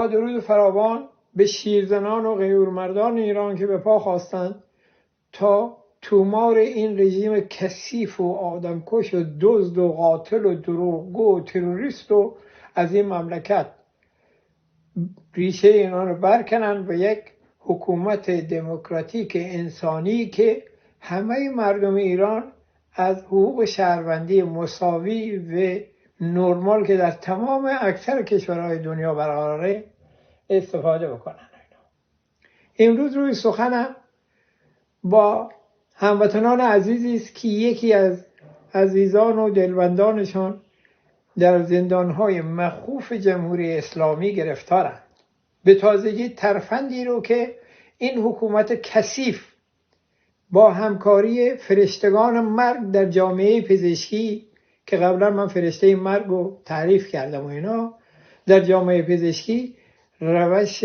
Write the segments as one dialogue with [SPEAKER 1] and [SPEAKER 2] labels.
[SPEAKER 1] با درود فراوان به شیرزنان و غیورمردان ایران که به پا خواستند تا تومار این رژیم کثیف و آدمکش و دزد و قاتل و دروغگو و تروریست رو از این مملکت ریشه اینا رو برکنن و یک حکومت دموکراتیک انسانی که همه مردم ایران از حقوق شهروندی مساوی و نرمال که در تمام اکثر کشورهای دنیا برقراره استفاده بکنن. امروز روی سخنم با هموطنان عزیزی است که یکی از عزیزان و دلبندانشان در زندانهای مخوف جمهوری اسلامی گرفتارند. به تازگی ترفندی رو که این حکومت کثیف با همکاری فرشتگان مرگ در جامعه پزشکی که قبلا من فرشته مرگ رو تعریف کردم و اینا، در جامعه پزشکی روش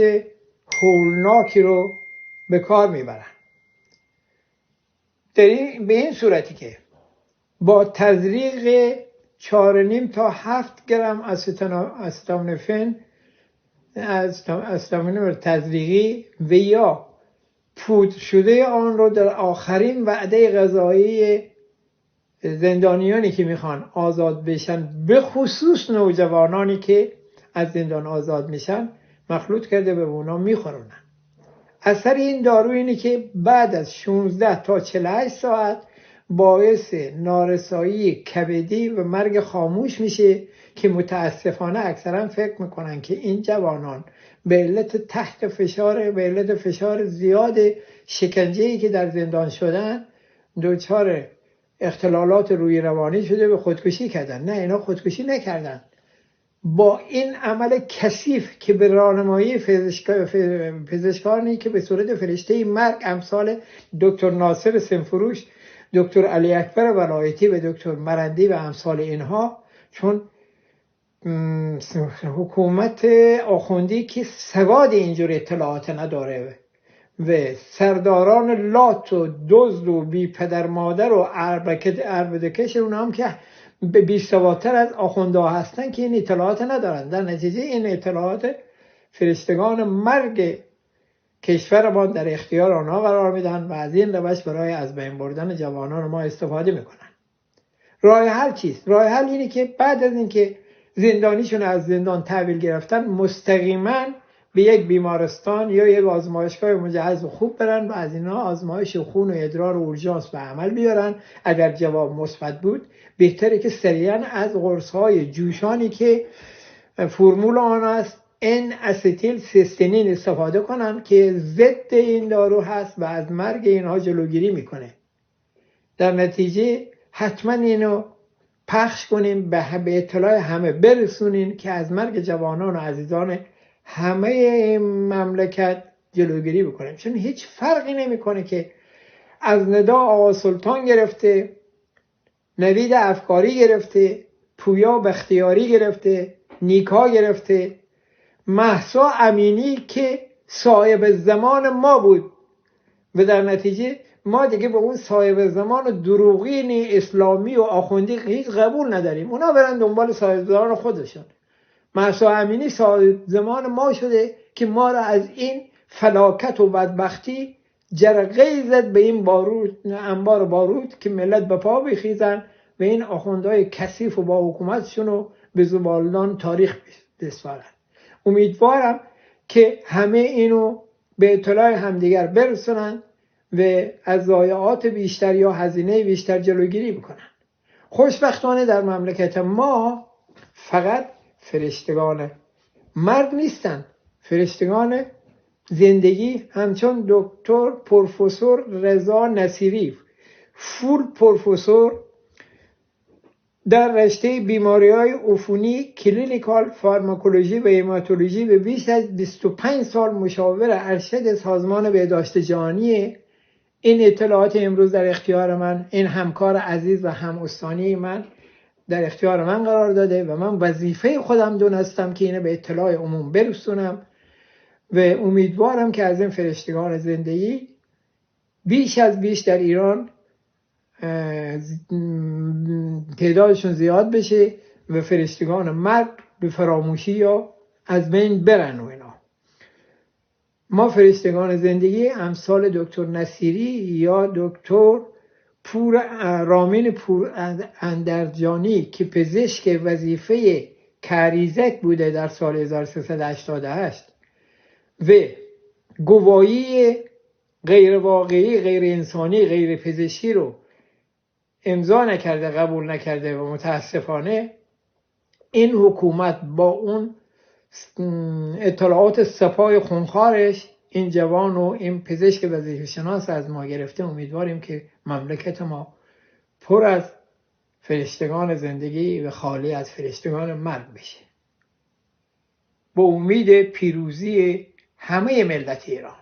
[SPEAKER 1] هولناکی رو به کار میبرن. به این صورتی که با تزریق 4.5 تا 7 گرم استامینوفن تزریقی و یا پودر شده آن رو در آخرین وعده غذایی زندانیانی که میخوان آزاد بشن، به خصوص نوجوانانی که از زندان آزاد میشن، مخلوط کرده به اونا میخورونن. اثر این دارو اینه که بعد از 16 تا 48 ساعت باعث نارسایی کبدی و مرگ خاموش میشه که متاسفانه اکثرا فکر میکنن که این جوانان به علت تحت فشار، به علت فشار زیاد شکنجه‌ای که در زندان شدن، دچار اختلالات روی روانی شده به خودکشی کردن. نه، اینا خودکشی نکردن. با این عمل کثیف که به راهنمایی پزشکانی که به صورت فرشته مرگ امثال دکتر ناصر سنفروش، دکتر علی اکبر ولایتی و دکتر مرندی و امثال اینها، چون حکومت آخوندی که سواد اینجور اطلاعات نداره و سرداران لات و دزد و بی پدر مادر و عربدکش اون هم که به بی‌سوادتر از آخوندها هستن که این اطلاعات ندارن. در نتیجه این اطلاعات فرشتگان مرگ کشور ما در اختیار آنها قرار میدن و از این روش برای از بین بردن جوانان ما استفاده میکنن. راه حل چیست؟ راه حل اینه که بعد از اینکه زندانیشون از زندان تحویل گرفتن، مستقیما به یک بیمارستان یا یک آزمایشگاه مجهز و خوب برن و از اینا آزمایش خون و ادرار و اورژانس به عمل بیارن. اگر جواب مثبت بود، بهتره که سریعا از قرص‌های جوشانی که فرمول آن است ان استیل سیستینین استفاده کنن که ضد این دارو هست و از مرگ اینها جلوگیری میکنه. در نتیجه حتما اینو پخش کنیم، به اطلاع همه برسونین که از مرگ جوانان و عزیزان همه این مملکت جلوگیری بکنیم. چون هیچ فرقی نمیکنه که از ندا آقا سلطان گرفته، نوید افکاری گرفته، پویا بختیاری گرفته، نیکا گرفته، مهسا امینی که صاحب زمان ما بود و در نتیجه ما دیگه به اون صاحب زمان دروغین اسلامی و آخوندی هیچ قبول نداریم. اونا برن دنبال صاحب زمان خودشون. مهسا امینی صاحب زمان ما شده که ما را از این فلاکت و بدبختی جرقه زد به این انبار بارود که ملت به پا بخیزن و این آخوندهای کثیف و با حکومتشون رو به زبالدان تاریخ بسپارن. امیدوارم که همه اینو به اطلاع همدیگر برسونن و از ضایعات بیشتر یا هزینه بیشتر جلوگیری بکنن. خوشبختانه در مملکت ما فقط فرشتگان مرگ نیستن، فرشتگان زندگی همچون دکتر پروفسور رضا نصیری، فول پروفسور در رشته بیماری‌های عفونی، کلینیکال فارماکولوژی و هماتولوژی و بیش از 25 سال مشاور ارشد سازمان بهداشت جهانی. این اطلاعات امروز در اختیار من، این همکار عزیز و هم استانی من در اختیار من قرار داده و من وظیفه خودم دونستم که اینو به اطلاع عموم برسونم و امیدوارم که از این فرشتگان زندگی بیش از بیش در ایران تعدادشون زیاد بشه و فرشتگان مرگ به فراموشی یا از بین برن و اینا. ما فرشتگان زندگی امثال دکتر نصیری یا دکتر رامین پور اندرجانی که پزشک وظیفه کریزک بوده در سال 1388 و گواهی غیر واقعی، غیر انسانی، غیر پزشکی رو امضا نکرده، قبول نکرده و متاسفانه این حکومت با اون اطلاعات سپاه خونخوارش این جوان و این پزشک وظیفه شناس از ما گرفته. امیدواریم که مملکت ما پر از فرشتگان زندگی و خالی از فرشتگان مرگ بشه، با امید پیروزی همه ملت ایران.